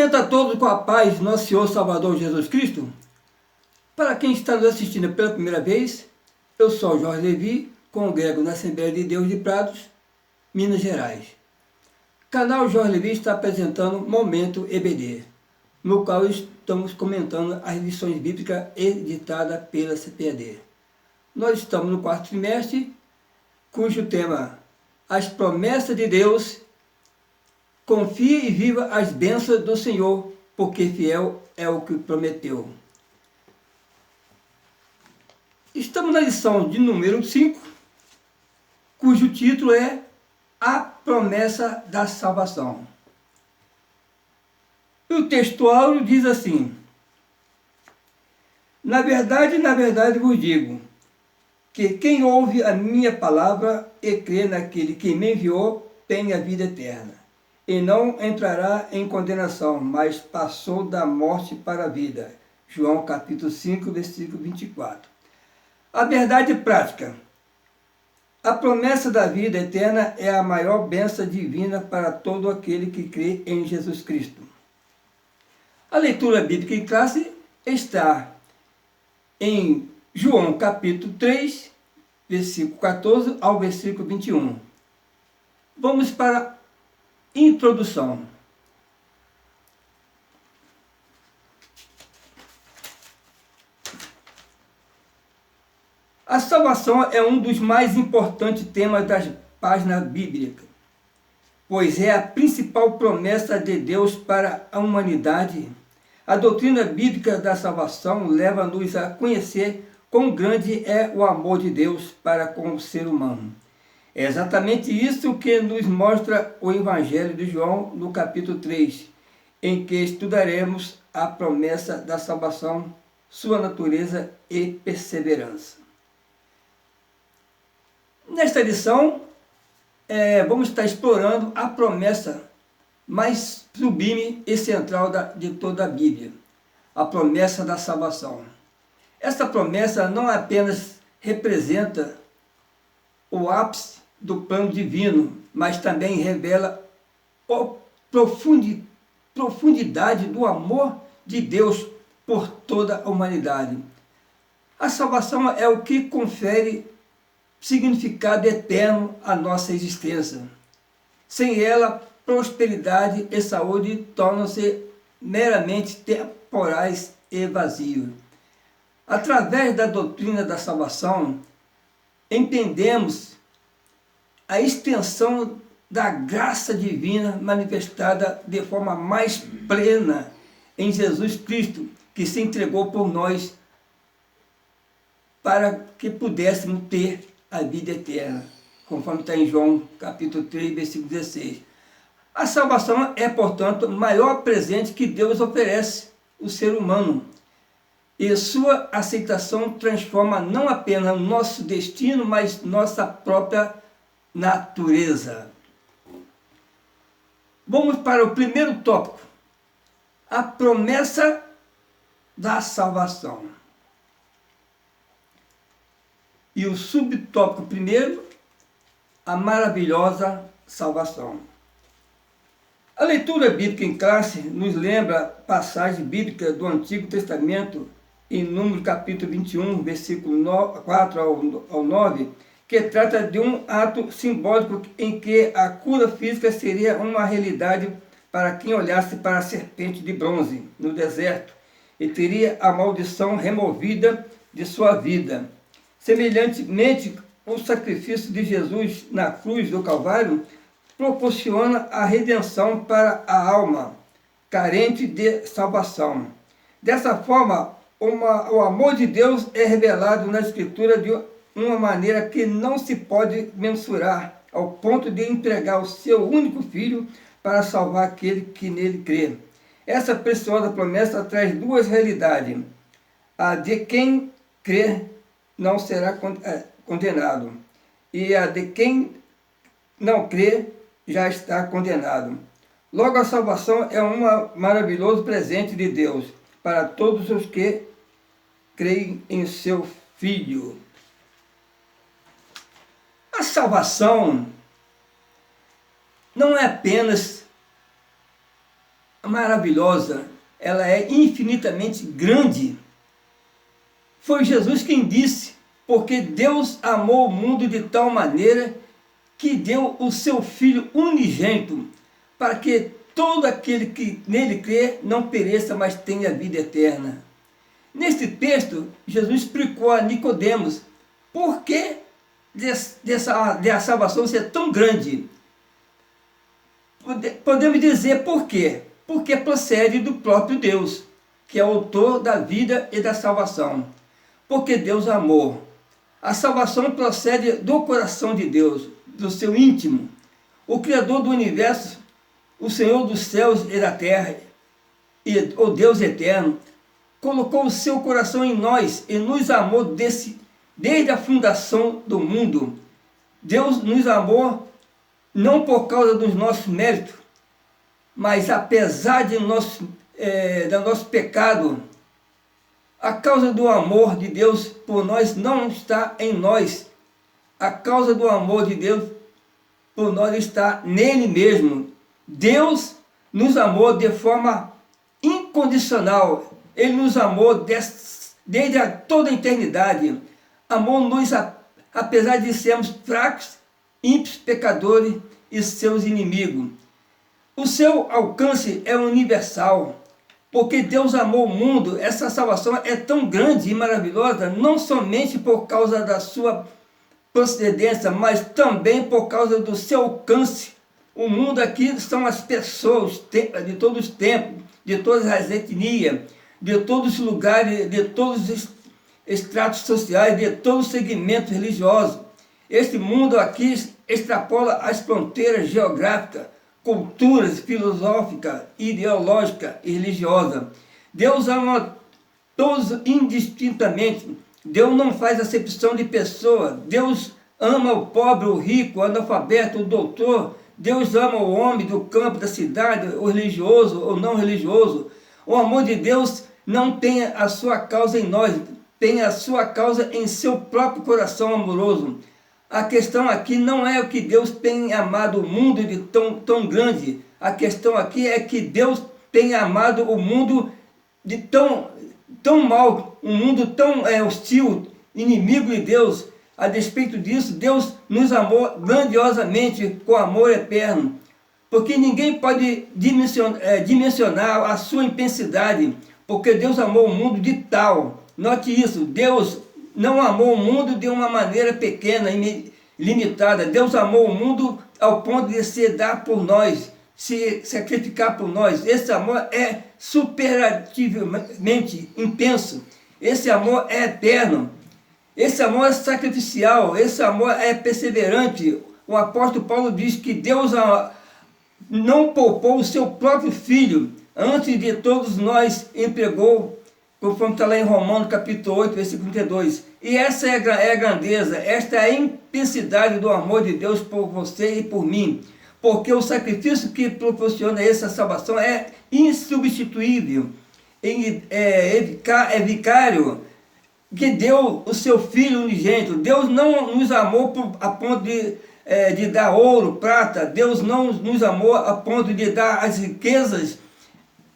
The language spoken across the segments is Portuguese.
Cumprimento a todos com a paz de nosso Senhor Salvador Jesus Cristo. Para quem está nos assistindo pela primeira vez, eu sou o Jorge Levi, congrego na Assembleia de Deus de Prados, Minas Gerais. O canal Jorge Levi está apresentando Momento EBD, no qual estamos comentando as lições bíblicas editadas pela CPAD. Nós estamos no quarto trimestre, cujo tema, as promessas de Deus. Confie e viva as bênçãos do Senhor, porque fiel é o que prometeu. Estamos na lição de número 5, cujo título é A Promessa da Salvação. E o textual diz assim: na verdade vos digo, que quem ouve a minha palavra e crê naquele que me enviou, tem a vida eterna. E não entrará em condenação, mas passou da morte para a vida. João capítulo 5, versículo 24. A verdade prática. A promessa da vida eterna é a maior bênção divina para todo aquele que crê em Jesus Cristo. A leitura bíblica em classe está em João capítulo 3, versículo 14 ao versículo 21. Vamos para a introdução. A salvação é um dos mais importantes temas das páginas bíblicas, pois é a principal promessa de Deus para a humanidade. A doutrina bíblica da salvação leva-nos a conhecer quão grande é o amor de Deus para com o ser humano. É exatamente isso que nos mostra o Evangelho de João no capítulo 3, em que estudaremos a promessa da salvação, sua natureza e perseverança. Nesta lição, vamos estar explorando a promessa mais sublime e central de toda a Bíblia, a promessa da salvação. Esta promessa não apenas representa o ápice do plano divino, mas também revela a profundidade do amor de Deus por toda a humanidade. A salvação é o que confere significado eterno à nossa existência. Sem ela, prosperidade e saúde tornam-se meramente temporais e vazios. Através da doutrina da salvação, entendemos a extensão da graça divina manifestada de forma mais plena em Jesus Cristo, que se entregou por nós para que pudéssemos ter a vida eterna, conforme está em João capítulo 3, versículo 16. A salvação é, portanto, o maior presente que Deus oferece ao ser humano, e sua aceitação transforma não apenas nosso destino, mas nossa própria natureza. Vamos para o primeiro tópico, a promessa da salvação. E o subtópico primeiro, a maravilhosa salvação. A leitura bíblica em classe nos lembra passagem bíblica do Antigo Testamento, em Número capítulo 21, versículo 4 ao 9, que trata de um ato simbólico em que a cura física seria uma realidade para quem olhasse para a serpente de bronze no deserto e teria a maldição removida de sua vida. Semelhantemente, o sacrifício de Jesus na cruz do Calvário proporciona a redenção para a alma carente de salvação. Dessa forma, o amor de Deus é revelado na Escritura de uma maneira que não se pode mensurar, ao ponto de entregar o seu único filho para salvar aquele que nele crê. Essa preciosa promessa traz duas realidades. A de quem crê não será condenado, e a de quem não crê já está condenado. Logo, a salvação é um maravilhoso presente de Deus para todos os que creem em seu Filho. A salvação não é apenas maravilhosa, ela é infinitamente grande. Foi Jesus quem disse, porque Deus amou o mundo de tal maneira que deu o seu Filho unigênito, para que todo aquele que nele crê não pereça, mas tenha vida eterna. Neste texto, Jesus explicou a Nicodemos por que dessa salvação ser tão grande. Podemos dizer por quê? Porque procede do próprio Deus, que é o autor da vida e da salvação. Porque Deus amou. A salvação procede do coração de Deus, do seu íntimo. O Criador do universo, o Senhor dos céus e da terra, e o Deus eterno, colocou o seu coração em nós e nos amou desde a fundação do mundo. Deus nos amou não por causa dos nossos méritos, mas apesar do nosso pecado. A causa do amor de Deus por nós não está em nós. A causa do amor de Deus por nós está nele mesmo. Deus nos amou de forma incondicional. Ele nos amou desde toda a eternidade. Amou-nos apesar de sermos fracos, ímpios, pecadores e seus inimigos. O seu alcance é universal. Porque Deus amou o mundo, essa salvação é tão grande e maravilhosa, não somente por causa da sua procedência, mas também por causa do seu alcance. O mundo aqui são as pessoas de todos os tempos, de todas as etnias, de todos os lugares, de todos os estratos sociais, de todos os segmentos religiosos. Este mundo aqui extrapola as fronteiras geográficas, culturas filosóficas, ideológicas e religiosas. Deus ama todos indistintamente. Deus não faz acepção de pessoa. Deus ama o pobre, o rico, o analfabeto, o doutor. Deus ama o homem do campo, da cidade, o religioso ou não religioso. O amor de Deus não tem a sua causa em nós, tem a sua causa em seu próprio coração amoroso. A questão aqui não é o que Deus tem amado o mundo de tão grande. A questão aqui é que Deus tem amado o mundo de tão mal, um mundo tão hostil, inimigo de Deus. A despeito disso, Deus nos amou grandiosamente com amor eterno. Porque ninguém pode dimensionar a sua intensidade, porque Deus amou o mundo de tal. Note isso, Deus não amou o mundo de uma maneira pequena e limitada. Deus amou o mundo ao ponto de se dar por nós, se sacrificar por nós. Esse amor é superativamente intenso. Esse amor é eterno. Esse amor é sacrificial. Esse amor é perseverante. O apóstolo Paulo diz que Deus não poupou o seu próprio Filho. Antes de todos nós entregou, conforme está lá em Romanos capítulo 8, versículo 32. E essa é a grandeza, esta é a intensidade do amor de Deus por você e por mim. Porque o sacrifício que proporciona essa salvação é insubstituível. É vicário, que deu o seu Filho unigênito. Deus não nos amou a ponto de dar ouro, prata. Deus não nos amou a ponto de dar as riquezas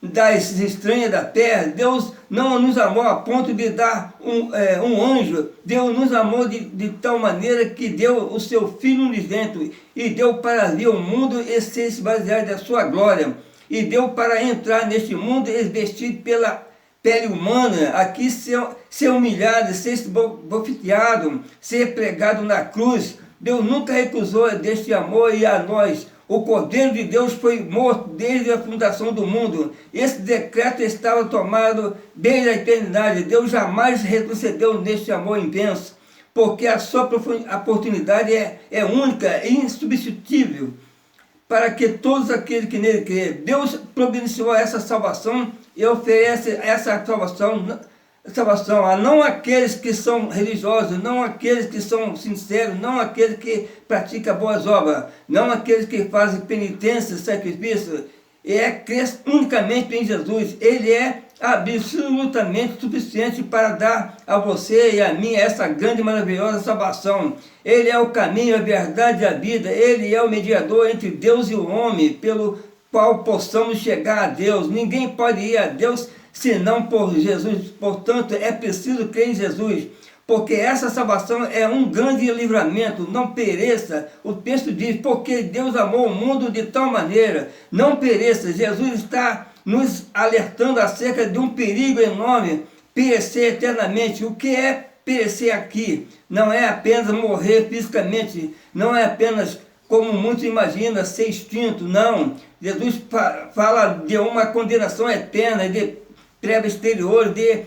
das estranhas da terra. Deus não nos amou a ponto de dar um anjo. Deus nos amou de tal maneira que deu o seu Filho unigênito e deu para ver o mundo e se esvaziar da sua glória. E deu para entrar neste mundo e vestir pela pele humana, aqui ser humilhado, ser esbofeteado, ser pregado na cruz. Deus nunca recusou deste amor e a nós. O Cordeiro de Deus foi morto desde a fundação do mundo. Esse decreto estava tomado desde a eternidade. Deus jamais retrocedeu neste amor intenso, porque a sua oportunidade é única e insubstituível para que todos aqueles que nele crêem. Deus providenciou essa salvação e oferece essa salvação a não aqueles que são religiosos, não aqueles que são sinceros, não aqueles que praticam boas obras, não aqueles que fazem penitência, sacrifício. É crer unicamente em Jesus. Ele é absolutamente suficiente para dar a você e a mim essa grande e maravilhosa salvação. Ele é o caminho, a verdade e a vida. Ele é o mediador entre Deus e o homem, pelo qual possamos chegar a Deus. Ninguém pode ir a Deus senão por Jesus. Portanto, é preciso crer em Jesus, porque essa salvação é um grande livramento. Não pereça. O texto diz, porque Deus amou o mundo de tal maneira. Não pereça. Jesus está nos alertando acerca de um perigo enorme, perecer eternamente. O que é perecer aqui? Não é apenas morrer fisicamente, não é apenas, como muitos imaginam, ser extinto, não. Jesus fala de uma condenação eterna, de treva exterior, de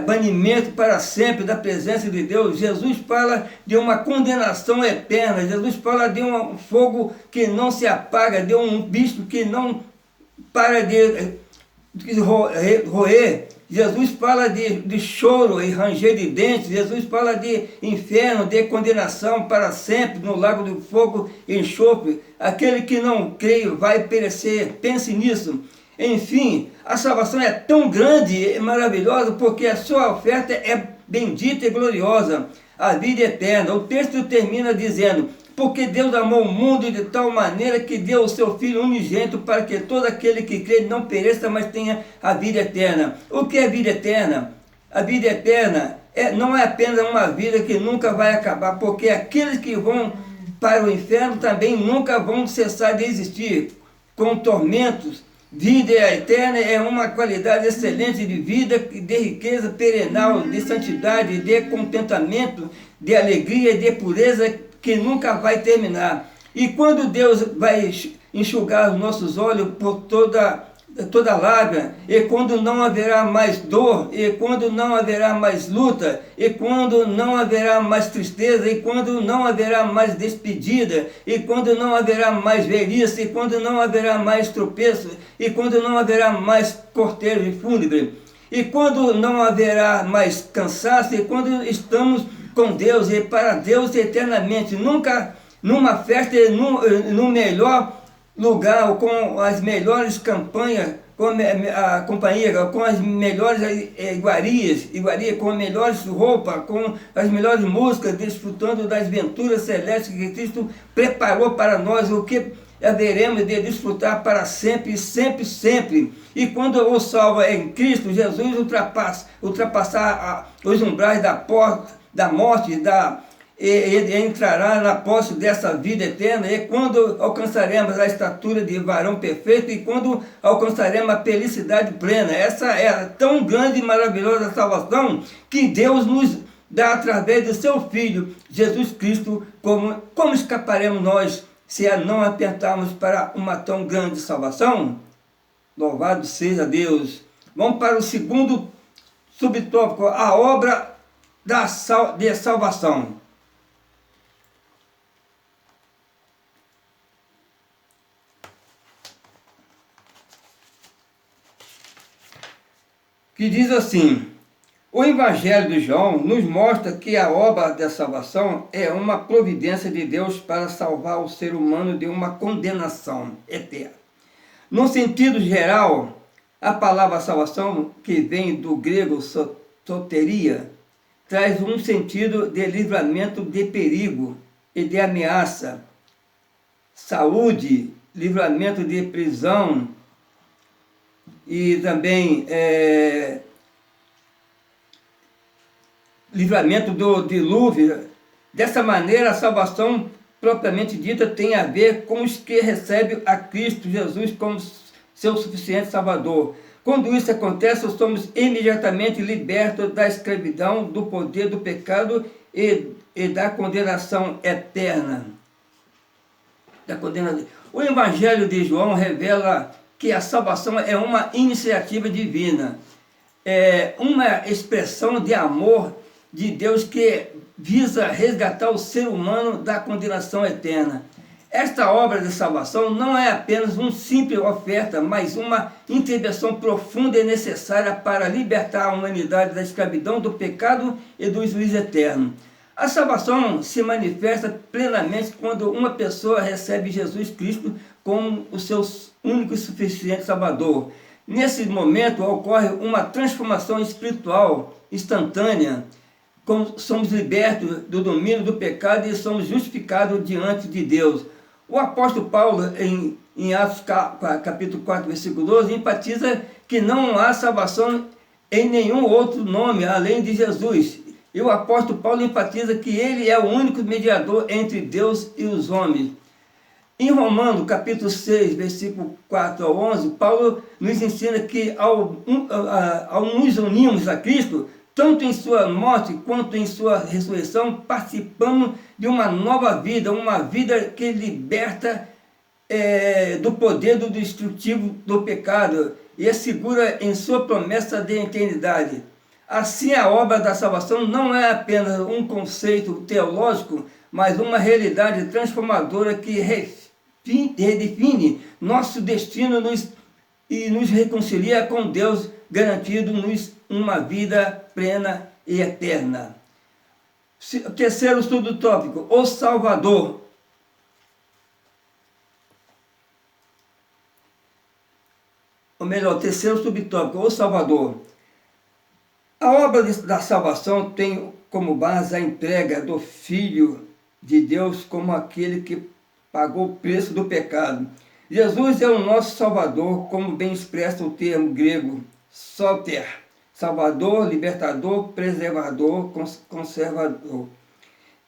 banimento para sempre da presença de Deus. Jesus fala de uma condenação eterna, Jesus fala de um fogo que não se apaga, de um bicho que não para de roer. Jesus fala de choro e ranger de dentes. Jesus fala de inferno, de condenação para sempre no lago do fogo e enxofre. Aquele que não crê vai perecer. Pense nisso. Enfim, a salvação é tão grande e maravilhosa porque a sua oferta é bendita e gloriosa, a vida eterna. O texto termina dizendo, porque Deus amou o mundo de tal maneira que deu o seu Filho unigênito para que todo aquele que crê não pereça, mas tenha a vida eterna. O que é vida eterna? A vida eterna não é apenas uma vida que nunca vai acabar, porque aqueles que vão para o inferno também nunca vão cessar de existir, com tormentos. Vida eterna é uma qualidade excelente de vida, de riqueza perenal, de santidade, de contentamento, de alegria e de pureza que nunca vai terminar. E quando Deus vai enxugar os nossos olhos por toda lágrima, e quando não haverá mais dor, e quando não haverá mais luta, e quando não haverá mais tristeza, e quando não haverá mais despedida, e quando não haverá mais velhice, e quando não haverá mais tropeço, e quando não haverá mais cortejo fúnebre, e quando não haverá mais cansaço, e quando estamos com Deus e para Deus eternamente, nunca numa festa, no melhor lugar, com as melhores campanhas, com a companhia, com as melhores iguarias, com as melhores roupas, com as melhores músicas, desfrutando das venturas celestes que Cristo preparou para nós, o que haveremos de desfrutar para sempre, sempre, sempre. E quando o salvo é em Cristo, Jesus ultrapassar os umbrais da porta, da morte, e entrará na posse dessa vida eterna, e quando alcançaremos a estatura de varão perfeito, e quando alcançaremos a felicidade plena. Essa é a tão grande e maravilhosa salvação que Deus nos dá através do seu Filho, Jesus Cristo. Como escaparemos nós se não atentarmos para uma tão grande salvação? Louvado seja Deus. Vamos para o segundo subtópico, a obra de salvação. Que diz assim, o Evangelho de João nos mostra que a obra da salvação é uma providência de Deus para salvar o ser humano de uma condenação eterna. No sentido geral, a palavra salvação, que vem do grego soteria, traz um sentido de livramento de perigo e de ameaça, saúde, livramento de prisão e também livramento do dilúvio. Dessa maneira, a salvação propriamente dita tem a ver com os que recebem a Cristo Jesus como seu suficiente Salvador. Quando isso acontece, somos imediatamente libertos da escravidão, do poder do pecado e da condenação eterna. O Evangelho de João revela que a salvação é uma iniciativa divina, é uma expressão de amor de Deus que visa resgatar o ser humano da condenação eterna. Esta obra de salvação não é apenas uma simples oferta, mas uma intervenção profunda e necessária para libertar a humanidade da escravidão, do pecado e do juízo eterno. A salvação se manifesta plenamente quando uma pessoa recebe Jesus Cristo como o seu único e suficiente Salvador. Nesse momento ocorre uma transformação espiritual instantânea. Somos libertos do domínio do pecado e somos justificados diante de Deus. O apóstolo Paulo, em Atos capítulo 4, versículo 12, enfatiza que não há salvação em nenhum outro nome além de Jesus. E o apóstolo Paulo enfatiza que ele é o único mediador entre Deus e os homens. Em Romanos, capítulo 6, versículo 4 ao 11, Paulo nos ensina que ao nos unirmos a Cristo, tanto em sua morte quanto em sua ressurreição, participamos de uma nova vida, uma vida que liberta do poder do destrutivo do pecado e assegura em sua promessa de eternidade. Assim, a obra da salvação não é apenas um conceito teológico, mas uma realidade transformadora que redefine nosso destino e nos reconcilia com Deus, garantindo-nos uma vida plena e eterna. Terceiro subtópico, o Salvador. Ou melhor, terceiro subtópico, o Salvador. A obra da salvação tem como base a entrega do Filho de Deus como aquele que pagou o preço do pecado. Jesus é o nosso Salvador, como bem expressa o termo grego soter, Salvador, libertador, preservador, conservador.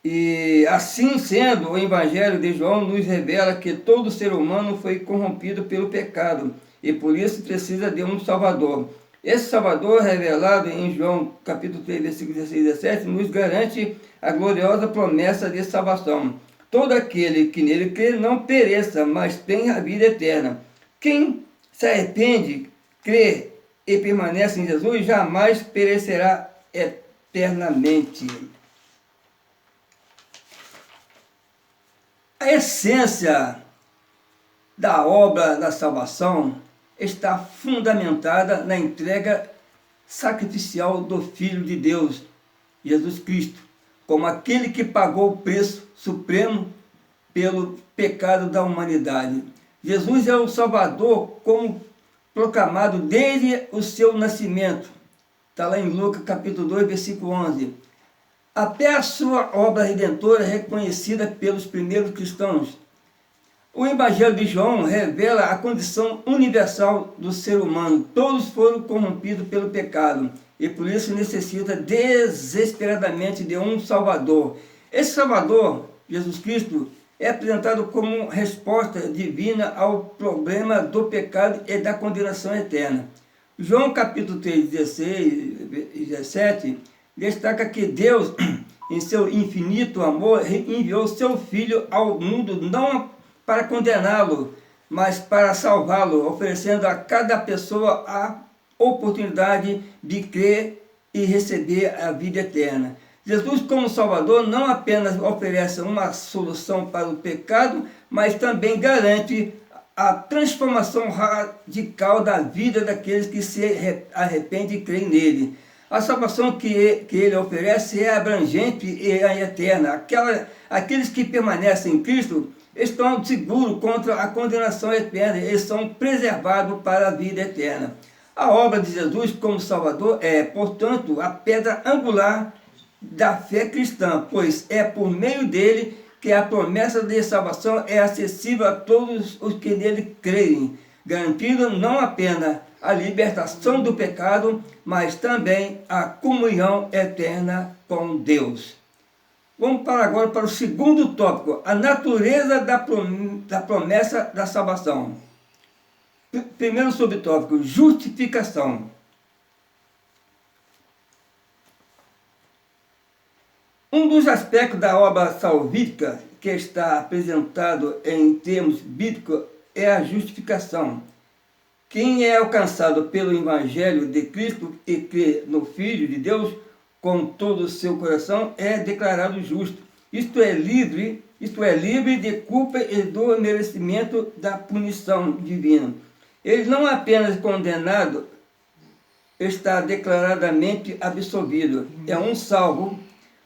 E assim sendo, o Evangelho de João nos revela que todo ser humano foi corrompido pelo pecado e por isso precisa de um Salvador. Esse Salvador, revelado em João capítulo 3, versículo 16 e 17, nos garante a gloriosa promessa de salvação. Todo aquele que nele crê não pereça, mas tenha a vida eterna. Quem se arrepende, crê e permanece em Jesus, jamais perecerá eternamente. A essência da obra da salvação está fundamentada na entrega sacrificial do Filho de Deus, Jesus Cristo, como aquele que pagou o preço supremo pelo pecado da humanidade. Jesus é o Salvador como proclamado desde o seu nascimento. Está lá em Lucas capítulo 2, versículo 11. Até a sua obra redentora reconhecida pelos primeiros cristãos. O Evangelho de João revela a condição universal do ser humano. Todos foram corrompidos pelo pecado e por isso necessita desesperadamente de um Salvador. Esse Salvador, Jesus Cristo, é apresentado como resposta divina ao problema do pecado e da condenação eterna. João capítulo 3, 16 e 17 destaca que Deus, em seu infinito amor, enviou seu Filho ao mundo não para condená-lo, mas para salvá-lo, oferecendo a cada pessoa a oportunidade de crer e receber a vida eterna. Jesus, como Salvador, não apenas oferece uma solução para o pecado, mas também garante a transformação radical da vida daqueles que se arrependem e creem nele. A salvação que ele oferece é abrangente e é eterna. Aqueles que permanecem em Cristo estão seguros contra a condenação eterna, eles são preservados para a vida eterna. A obra de Jesus como Salvador é, portanto, a pedra angular da fé cristã, pois é por meio dele que a promessa de salvação é acessível a todos os que nele creem, garantindo não apenas a libertação do pecado, mas também a comunhão eterna com Deus. Vamos agora para o segundo tópico, a natureza da promessa da salvação. Primeiro subtópico, justificação. Um dos aspectos da obra salvífica que está apresentado em termos bíblicos é a justificação. Quem é alcançado pelo Evangelho de Cristo e crê no Filho de Deus com todo o seu coração é declarado justo. Isto é livre de culpa e do merecimento da punição divina. Ele não é apenas condenado, está declaradamente absolvido. É um salvo.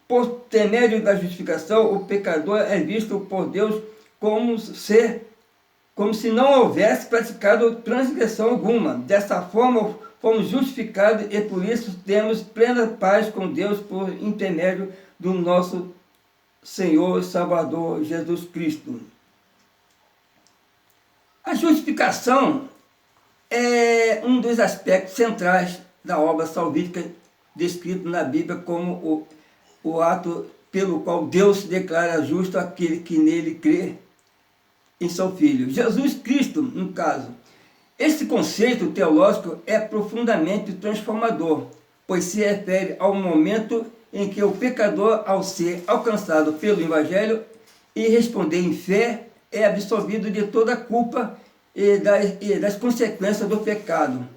Por intermédio da justificação, o pecador é visto por Deus como se não houvesse praticado transgressão alguma. Dessa forma, fomos justificados e por isso temos plena paz com Deus por intermédio do nosso Senhor e Salvador Jesus Cristo. A justificação é um dos aspectos centrais da obra salvífica descrito na Bíblia como o ato pelo qual Deus declara justo aquele que nele crê em seu Filho, Jesus Cristo, no caso. Este conceito teológico é profundamente transformador, pois se refere ao momento em que o pecador, ao ser alcançado pelo Evangelho e responder em fé, é absolvido de toda a culpa e das consequências do pecado.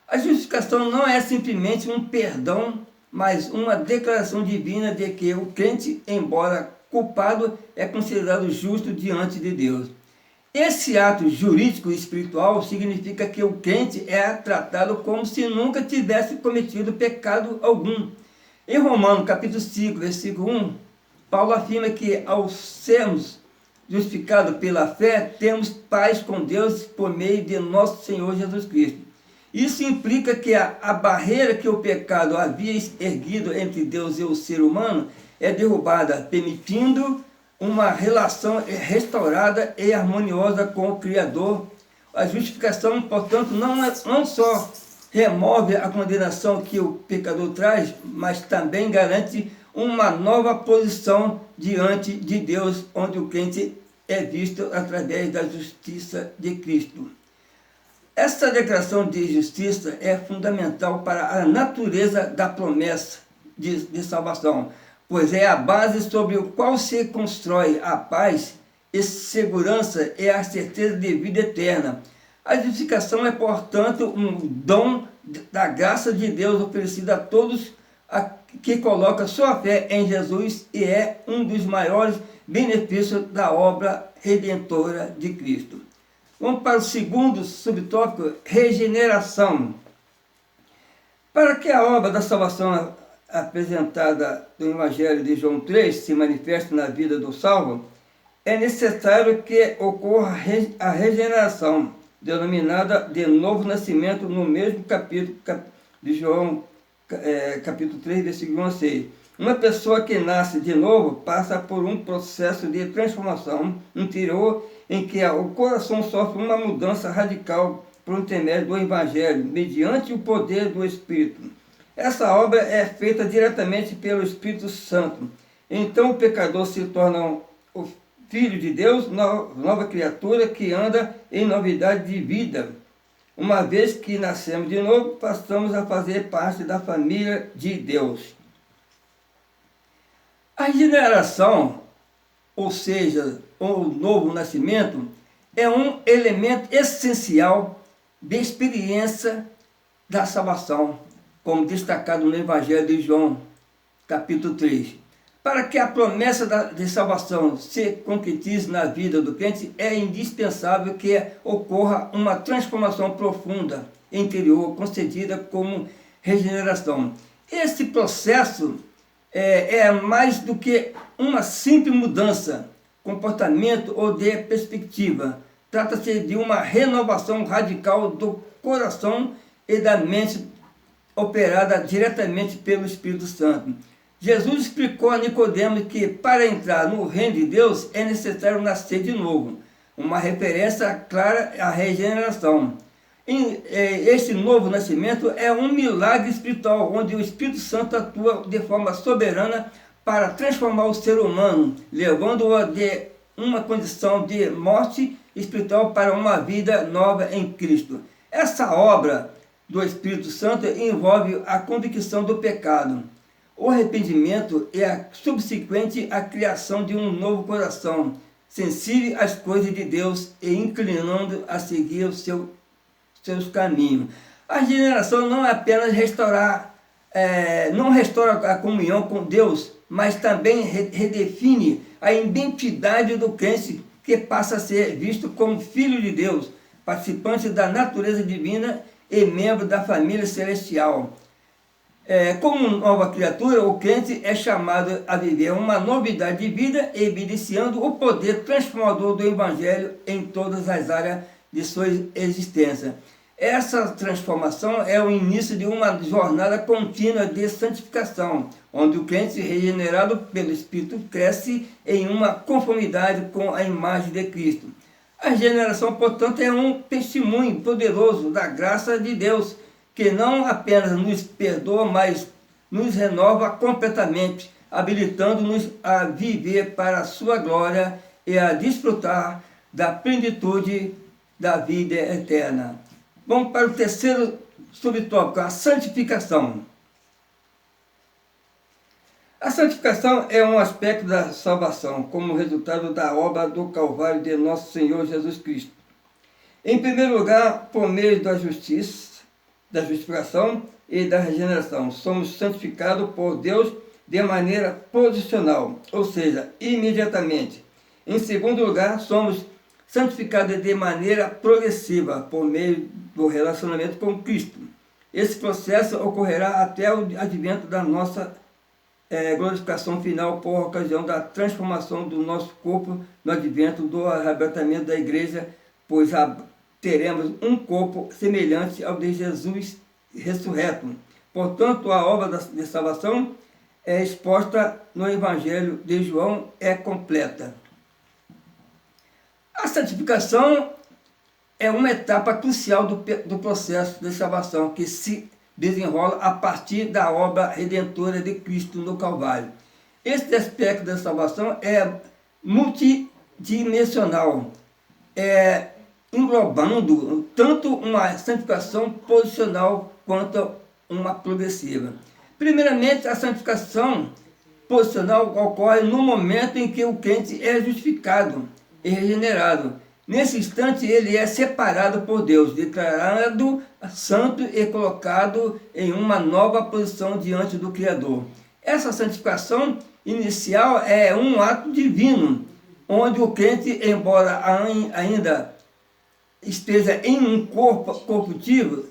A justificação não é simplesmente um perdão, mas uma declaração divina de que o crente, embora culpado, é considerado justo diante de Deus. Esse ato jurídico e espiritual significa que o crente é tratado como se nunca tivesse cometido pecado algum. Em Romanos capítulo 5, versículo 1, Paulo afirma que ao sermos justificados pela fé, temos paz com Deus por meio de nosso Senhor Jesus Cristo. Isso implica que a barreira que o pecado havia erguido entre Deus e o ser humano é derrubada, permitindo uma relação restaurada e harmoniosa com o Criador. A justificação, portanto, não só remove a condenação que o pecador traz, mas também garante uma nova posição diante de Deus, onde o crente é visto através da justiça de Cristo. Essa declaração de justiça é fundamental para a natureza da promessa de salvação, pois é a base sobre a qual se constrói a paz e segurança e a certeza de vida eterna. A justificação é, portanto, um dom da graça de Deus oferecida a todos que colocam sua fé em Jesus e é um dos maiores benefícios da obra redentora de Cristo. Vamos para o segundo subtópico, regeneração. Para que a obra da salvação apresentada no Evangelho de João 3 se manifeste na vida do salvo, é necessário que ocorra a regeneração, denominada de novo nascimento, no mesmo capítulo de João, capítulo 3, versículo 1 a 6. Uma pessoa que nasce de novo passa por um processo de transformação interior em que o coração sofre uma mudança radical por intermédio do Evangelho, mediante o poder do Espírito. Essa obra é feita diretamente pelo Espírito Santo. Então o pecador se torna o Filho de Deus, nova criatura que anda em novidade de vida. Uma vez que nascemos de novo, passamos a fazer parte da família de Deus. A regeneração, ou seja, o novo nascimento, é um elemento essencial de experiência da salvação, como destacado no Evangelho de João, capítulo 3. Para que a promessa de salvação se concretize na vida do crente, é indispensável que ocorra uma transformação profunda interior, concedida como regeneração. Esse processo é mais do que uma simples mudança, comportamento ou de perspectiva. Trata-se de uma renovação radical do coração e da mente, operada diretamente pelo Espírito Santo. Jesus explicou a Nicodemos que para entrar no reino de Deus é necessário nascer de novo, uma referência clara à regeneração. Este novo nascimento é um milagre espiritual, onde o Espírito Santo atua de forma soberana para transformar o ser humano, levando-o de uma condição de morte espiritual para uma vida nova em Cristo. Essa obra do Espírito Santo envolve a convicção do pecado, o arrependimento e a subsequente a criação de um novo coração, sensível às coisas de Deus e inclinando a seguir os seus caminhos. A regeneração não é apenas não restaura a comunhão com Deus, mas também redefine a identidade do crente, que passa a ser visto como filho de Deus, participante da natureza divina e membro da família celestial. Como nova criatura, o crente é chamado a viver uma novidade de vida, evidenciando o poder transformador do Evangelho em todas as áreas de sua existência. Essa transformação é o início de uma jornada contínua de santificação, onde o crente regenerado pelo Espírito cresce em uma conformidade com a imagem de Cristo. A regeneração, portanto, é um testemunho poderoso da graça de Deus, que não apenas nos perdoa, mas nos renova completamente, habilitando-nos a viver para a sua glória e a desfrutar da plenitude da vida eterna. Vamos para o terceiro subtópico, a santificação. A santificação é um aspecto da salvação, como resultado da obra do Calvário de nosso Senhor Jesus Cristo. Em primeiro lugar, por meio da justiça, da justificação e da regeneração, somos santificados por Deus de maneira posicional, ou seja, imediatamente. Em segundo lugar, somos santificados de maneira progressiva, por meio do relacionamento com Cristo. Esse processo ocorrerá até o advento da nossa glorificação final por ocasião da transformação do nosso corpo no advento do arrebatamento da igreja, pois teremos um corpo semelhante ao de Jesus ressurreto. Portanto, a obra de salvação é exposta no Evangelho de João, é completa. A santificação é uma etapa crucial do processo de salvação que se desenrola a partir da obra redentora de Cristo no Calvário. Este aspecto da salvação é multidimensional, englobando tanto uma santificação posicional quanto uma progressiva. Primeiramente, a santificação posicional ocorre no momento em que o crente é justificado e regenerado. Nesse instante, ele é separado por Deus, declarado santo e colocado em uma nova posição diante do Criador. Essa santificação inicial é um ato divino, onde o crente, embora ainda esteja em um corpo corruptível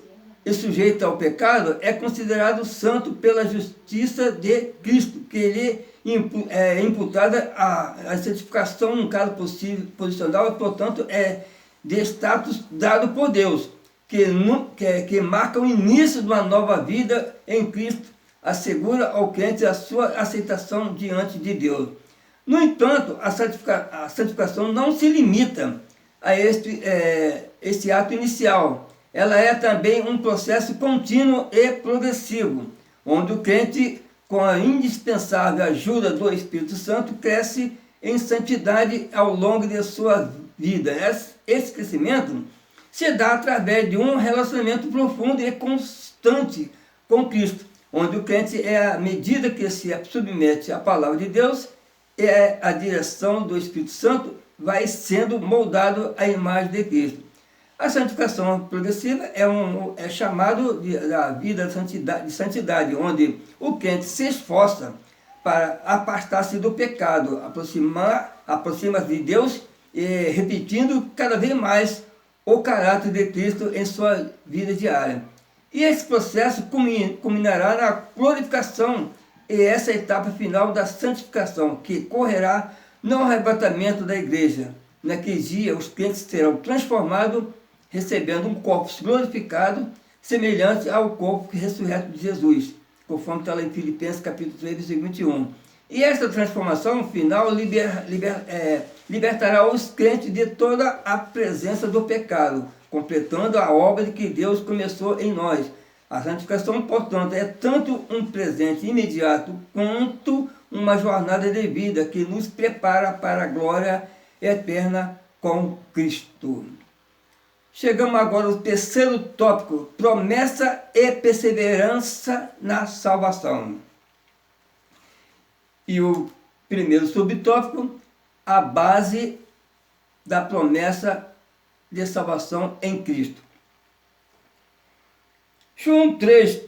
e sujeito ao pecado, é considerado santo pela justiça de Cristo, que lhe é imputada a santificação, no caso posicional, portanto, é de status dado por Deus, que marca o início de uma nova vida em Cristo, assegura ao crente a sua aceitação diante de Deus. No entanto, a santificação não se limita a este ato inicial. Ela é também um processo contínuo e progressivo, onde o crente, com a indispensável ajuda do Espírito Santo, cresce em santidade ao longo de sua vida. Esse crescimento se dá através de um relacionamento profundo e constante com Cristo, onde o crente, à medida que se submete à palavra de Deus e à direção do Espírito Santo, vai sendo moldado à imagem de Cristo. A santificação progressiva é chamado da vida de santidade, onde o crente se esforça para afastar-se do pecado, aproxima-se de Deus, repetindo cada vez mais o caráter de Cristo em sua vida diária. E esse processo culminará na glorificação e essa etapa final da santificação, que correrá no arrebatamento da igreja. Naquele dia, os crentes serão transformados, recebendo um corpo glorificado, semelhante ao corpo ressurreto de Jesus, conforme está lá em Filipenses capítulo 3, versículo 21. E essa transformação final libertará os crentes de toda a presença do pecado, completando a obra que Deus começou em nós. A santificação, portanto, é tanto um presente imediato quanto uma jornada de vida que nos prepara para a glória eterna com Cristo. Chegamos agora ao terceiro tópico, promessa e perseverança na salvação. E o primeiro subtópico, a base da promessa de salvação em Cristo. João 3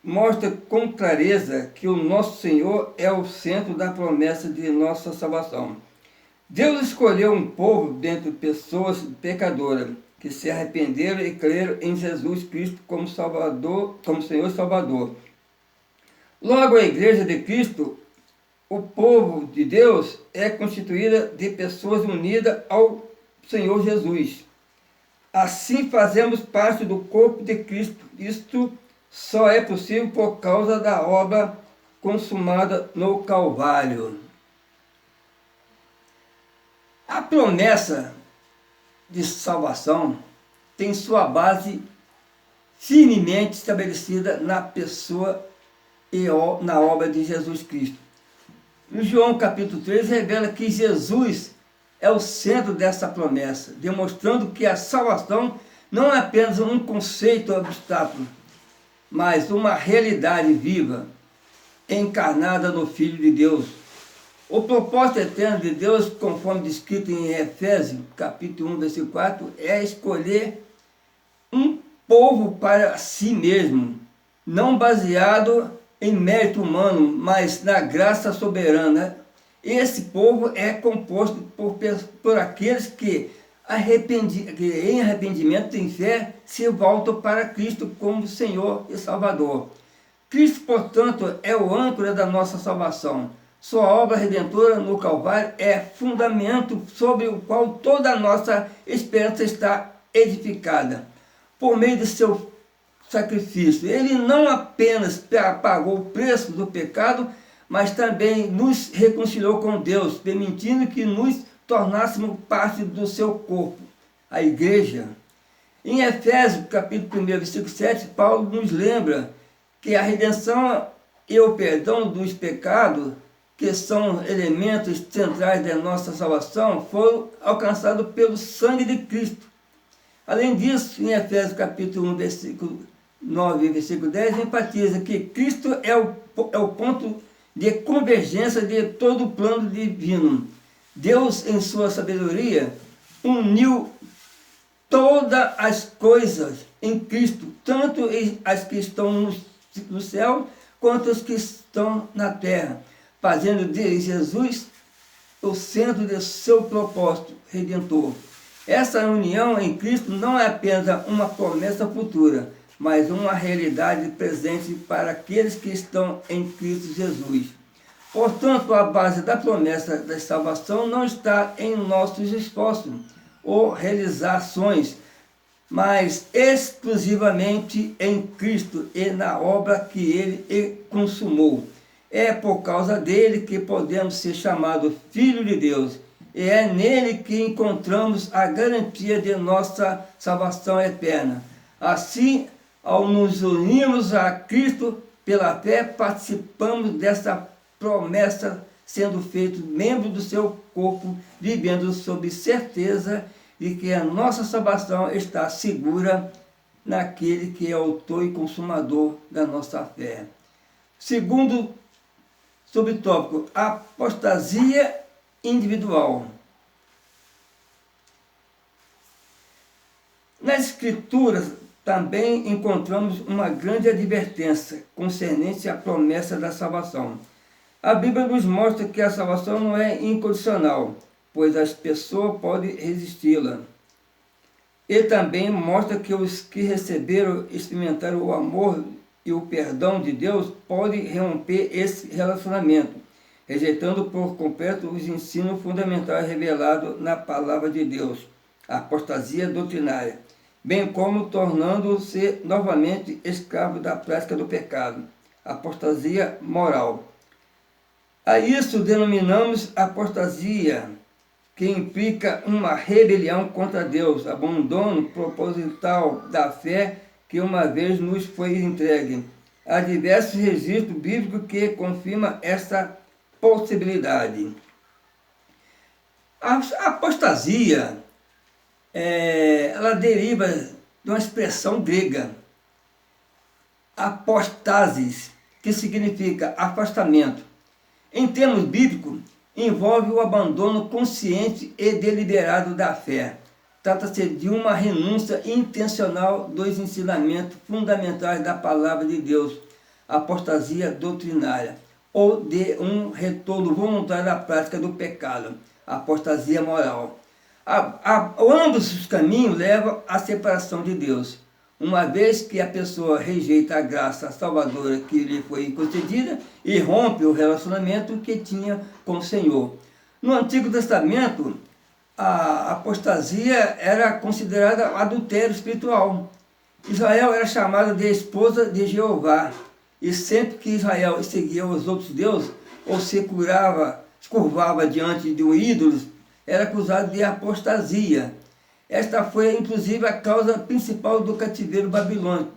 mostra com clareza que o nosso Senhor é o centro da promessa de nossa salvação. Deus escolheu um povo dentre pessoas pecadoras que se arrependeram e creram em Jesus Cristo como Salvador, como Senhor e Salvador. Logo, a Igreja de Cristo, o povo de Deus, é constituída de pessoas unidas ao Senhor Jesus. Assim fazemos parte do corpo de Cristo. Isto só é possível por causa da obra consumada no Calvário. A promessa de salvação tem sua base firmemente estabelecida na pessoa e na obra de Jesus Cristo. No João capítulo 3 revela que Jesus é o centro dessa promessa, demonstrando que a salvação não é apenas um conceito abstrato, mas uma realidade viva, encarnada no Filho de Deus. O propósito eterno de Deus, conforme descrito em Efésios, capítulo 1, versículo 4, é escolher um povo para si mesmo, não baseado em mérito humano, mas na graça soberana. Esse povo é composto por aqueles que em arrependimento e fé se voltam para Cristo como Senhor e Salvador. Cristo, portanto, é o âncora da nossa salvação. Sua obra redentora no Calvário é fundamento sobre o qual toda a nossa esperança está edificada. Por meio de seu sacrifício, ele não apenas pagou o preço do pecado, mas também nos reconciliou com Deus, permitindo que nos tornássemos parte do seu corpo, a igreja. Em Efésios, capítulo 1, versículo 7, Paulo nos lembra que a redenção e o perdão dos pecados, que são elementos centrais da nossa salvação, foram alcançados pelo sangue de Cristo. Além disso, em Efésios capítulo 1, versículo 9, versículo 10, enfatiza que Cristo é o ponto de convergência de todo o plano divino. Deus, em sua sabedoria, uniu todas as coisas em Cristo, tanto as que estão no céu, quanto as que estão na terra, fazendo de Jesus o centro de seu propósito redentor. Essa união em Cristo não é apenas uma promessa futura, mas uma realidade presente para aqueles que estão em Cristo Jesus. Portanto, a base da promessa da salvação não está em nossos esforços ou realizações, mas exclusivamente em Cristo e na obra que Ele consumou. É por causa dele que podemos ser chamados filhos de Deus, e é nele que encontramos a garantia de nossa salvação eterna. Assim, ao nos unirmos a Cristo pela fé, participamos dessa promessa, sendo feitos membros do seu corpo, vivendo sob certeza de que a nossa salvação está segura naquele que é autor e consumador da nossa fé. Segundo subtópico, apostasia individual. Nas Escrituras também encontramos uma grande advertência concernente à promessa da salvação. A Bíblia nos mostra que a salvação não é incondicional, pois as pessoas podem resisti-la. E também mostra que os que receberam e experimentaram o amor e o perdão de Deus podem romper esse relacionamento, rejeitando por completo os ensinos fundamentais revelados na palavra de Deus, a apostasia doutrinária, bem como tornando-se novamente escravo da prática do pecado, a apostasia moral. A isso denominamos apostasia, que implica uma rebelião contra Deus, abandono proposital da fé que uma vez nos foi entregue. Há diversos registros bíblicos que confirmam essa possibilidade. A apostasia, ela deriva de uma expressão grega, apostasis, que significa afastamento. Em termos bíblicos, envolve o abandono consciente e deliberado da fé. Trata-se de uma renúncia intencional dos ensinamentos fundamentais da palavra de Deus, apostasia doutrinária, ou de um retorno voluntário à prática do pecado, apostasia moral. Ambos os caminhos levam à separação de Deus, uma vez que a pessoa rejeita a graça salvadora que lhe foi concedida e rompe o relacionamento que tinha com o Senhor. No Antigo Testamento, a apostasia era considerada adultério espiritual. Israel era chamada de esposa de Jeová, e sempre que Israel seguia os outros deuses, ou se curvava diante de um ídolo, era acusado de apostasia. Esta foi, inclusive, a causa principal do cativeiro babilônico.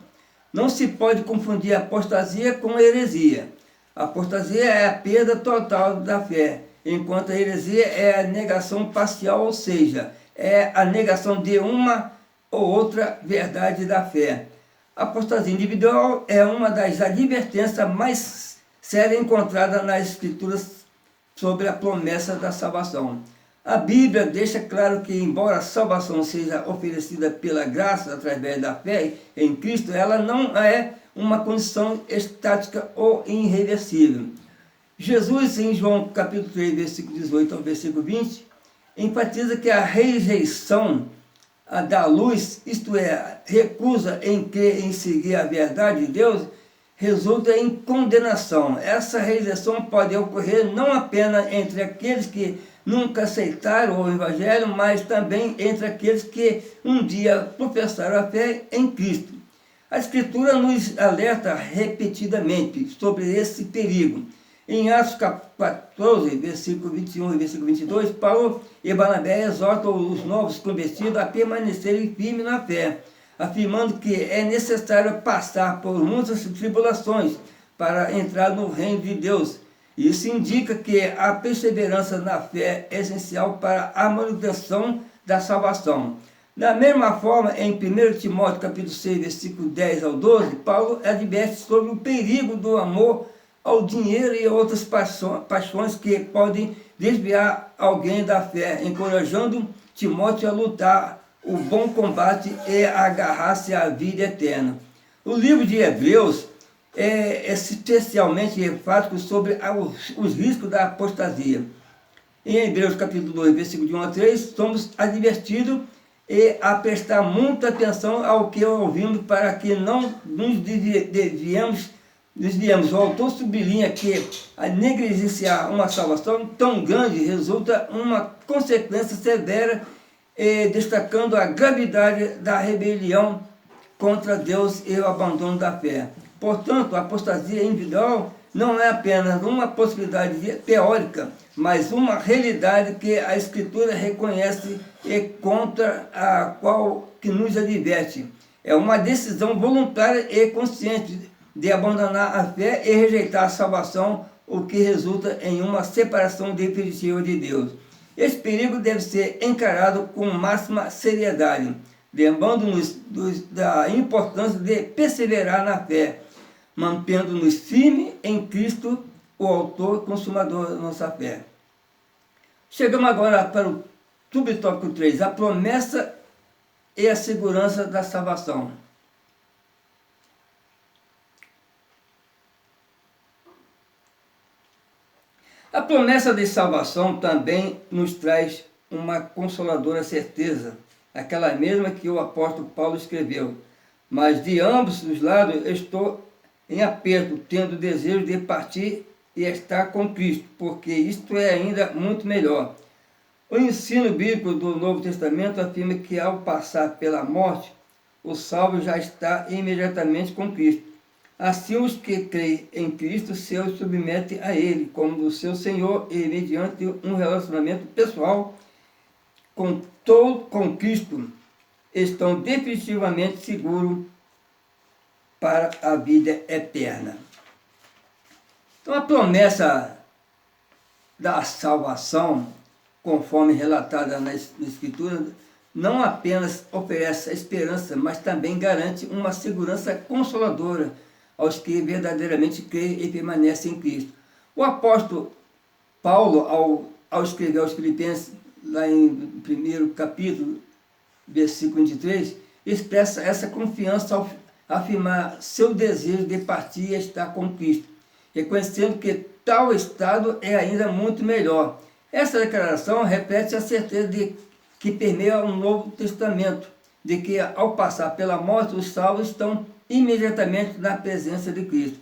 Não se pode confundir apostasia com heresia. A apostasia é a perda total da fé, enquanto a heresia é a negação parcial, ou seja, é a negação de uma ou outra verdade da fé. A apostasia individual é uma das advertências mais sérias encontradas nas Escrituras sobre a promessa da salvação. A Bíblia deixa claro que, embora a salvação seja oferecida pela graça através da fé em Cristo, ela não é uma condição estática ou irreversível. Jesus, em João capítulo 3, versículo 18 ao versículo 20, enfatiza que a rejeição da luz, isto é, recusa em crer em seguir a verdade de Deus, resulta em condenação. Essa rejeição pode ocorrer não apenas entre aqueles que nunca aceitaram o Evangelho, mas também entre aqueles que um dia professaram a fé em Cristo. A Escritura nos alerta repetidamente sobre esse perigo. Em Atos 14, versículo 21 e versículo 22, Paulo e Barnabé exortam os novos convertidos a permanecerem firmes na fé, afirmando que é necessário passar por muitas tribulações para entrar no reino de Deus. Isso indica que a perseverança na fé é essencial para a manutenção da salvação. Da mesma forma, em 1 Timóteo capítulo 6, versículo 10 ao 12, Paulo adverte sobre o perigo do amor ao dinheiro e outras paixões que podem desviar alguém da fé, encorajando Timóteo a lutar o bom combate e a agarrar-se à vida eterna. O livro de Hebreus é especialmente enfático sobre os riscos da apostasia. Em Hebreus capítulo 2, versículo de 1 a 3, somos advertidos a prestar muita atenção ao que ouvimos para que não nos desviemos. O autor sublinha que a negligenciar uma salvação tão grande resulta uma consequência severa, destacando a gravidade da rebelião contra Deus e o abandono da fé. Portanto, a apostasia individual não é apenas uma possibilidade teórica, mas uma realidade que a Escritura reconhece e contra a qual que nos adverte. É uma decisão voluntária e consciente de abandonar a fé e rejeitar a salvação, o que resulta em uma separação definitiva de Deus. Esse perigo deve ser encarado com máxima seriedade, lembrando-nos da importância de perseverar na fé, mantendo-nos firmes em Cristo, o autor e consumador da nossa fé. Chegamos agora para o subtópico 3, a promessa e a segurança da salvação. A promessa de salvação também nos traz uma consoladora certeza, aquela mesma que o apóstolo Paulo escreveu. Mas de ambos os lados estou em aperto, tendo desejo de partir e estar com Cristo, porque isto é ainda muito melhor. O ensino bíblico do Novo Testamento afirma que ao passar pela morte, o salvo já está imediatamente com Cristo. Assim, os que creem em Cristo se submetem a Ele como o seu Senhor e mediante um relacionamento pessoal com Cristo, estão definitivamente seguros para a vida eterna. Então, a promessa da salvação, conforme relatada na Escritura, não apenas oferece esperança, mas também garante uma segurança consoladora aos que verdadeiramente creem e permanecem em Cristo. O apóstolo Paulo, ao escrever aos Filipenses, lá em 1 capítulo, versículo 23, expressa essa confiança ao afirmar seu desejo de partir e estar com Cristo, reconhecendo que tal estado é ainda muito melhor. Essa declaração repete a certeza que permeia o Novo Testamento, de que ao passar pela morte os salvos estão imediatamente na presença de Cristo.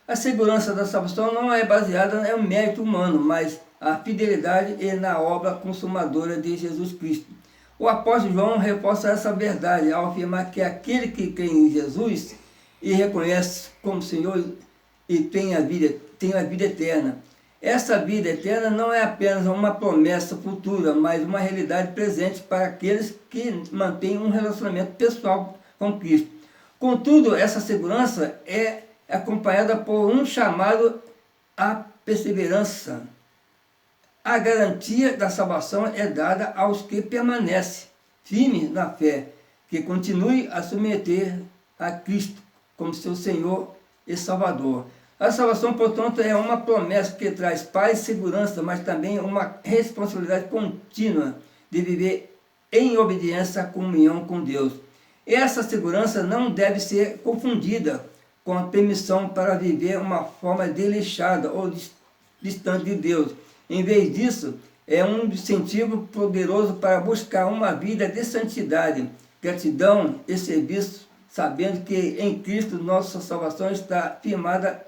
A segurança da salvação não é baseada em um mérito humano, mas a fidelidade e na obra consumadora de Jesus Cristo. O apóstolo João reforça essa verdade ao afirmar que aquele que crê em Jesus e reconhece como Senhor e tem a vida eterna. Essa vida eterna não é apenas uma promessa futura, mas uma realidade presente para aqueles que mantêm um relacionamento pessoal com Cristo. Contudo, essa segurança é acompanhada por um chamado à perseverança. A garantia da salvação é dada aos que permanecem firmes na fé, que continue a submeter a Cristo como seu Senhor e Salvador. A salvação, portanto, é uma promessa que traz paz e segurança, mas também uma responsabilidade contínua de viver em obediência à comunhão com Deus. Essa segurança não deve ser confundida com a permissão para viver uma forma desleixada ou distante de Deus. Em vez disso, é um incentivo poderoso para buscar uma vida de santidade, gratidão e serviço, sabendo que em Cristo nossa salvação está firmada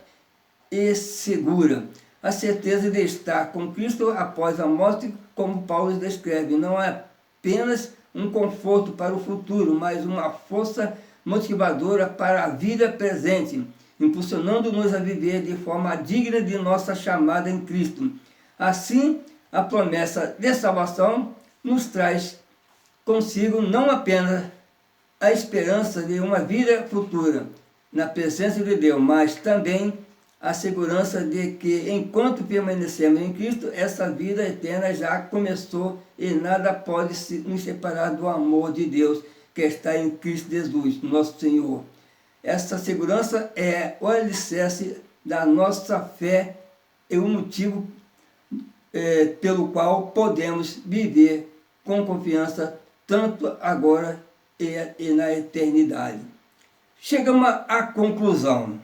e segura. A certeza de estar com Cristo após a morte, como Paulo descreve, não é apenas um conforto para o futuro, mas uma força motivadora para a vida presente, impulsionando-nos a viver de forma digna de nossa chamada em Cristo. Assim, a promessa de salvação nos traz consigo não apenas a esperança de uma vida futura na presença de Deus, mas também a segurança de que, enquanto permanecemos em Cristo, essa vida eterna já começou e nada pode nos separar do amor de Deus que está em Cristo Jesus, nosso Senhor. Essa segurança é o alicerce da nossa fé e o motivo pelo qual podemos viver com confiança tanto agora e na eternidade. Chegamos à conclusão.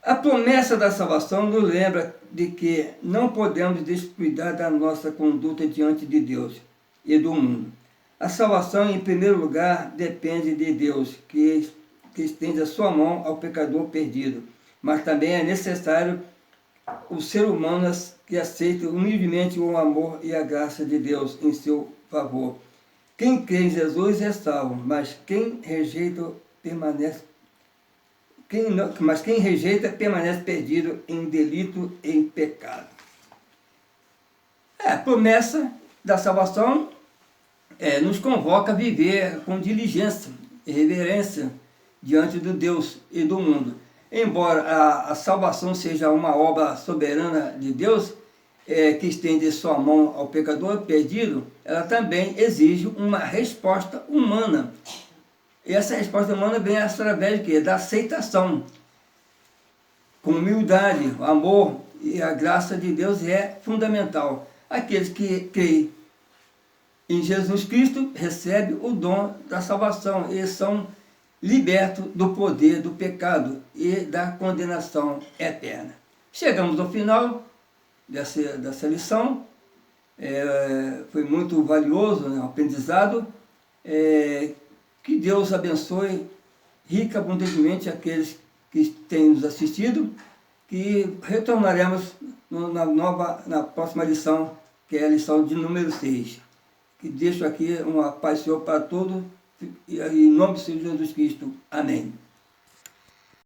A promessa da salvação nos lembra de que não podemos descuidar da nossa conduta diante de Deus e do mundo. A salvação, em primeiro lugar, depende de Deus, que estende a sua mão ao pecador perdido. Mas também é necessário o ser humano que aceite humildemente o amor e a graça de Deus em seu favor. Quem crê em Jesus é salvo, mas quem rejeita permanece perdido em delito e em pecado. A promessa da salvação nos convoca a viver com diligência e reverência diante do Deus e do mundo. Embora a salvação seja uma obra soberana de Deus, que estende sua mão ao pecador perdido, ela também exige uma resposta humana. E essa resposta humana vem através de quê? Da aceitação. Com humildade, o amor e a graça de Deus é fundamental. Aqueles que creem em Jesus Cristo recebem o dom da salvação e são libertos do poder do pecado e da condenação eterna. Chegamos ao final dessa lição. Foi muito valioso, né, o aprendizado. Que Deus abençoe rica abundantemente aqueles que têm nos assistido, que retornaremos na próxima lição, que é a lição de número 6. Que deixo aqui uma paz do Senhor para todos, e em nome do Senhor Jesus Cristo. Amém.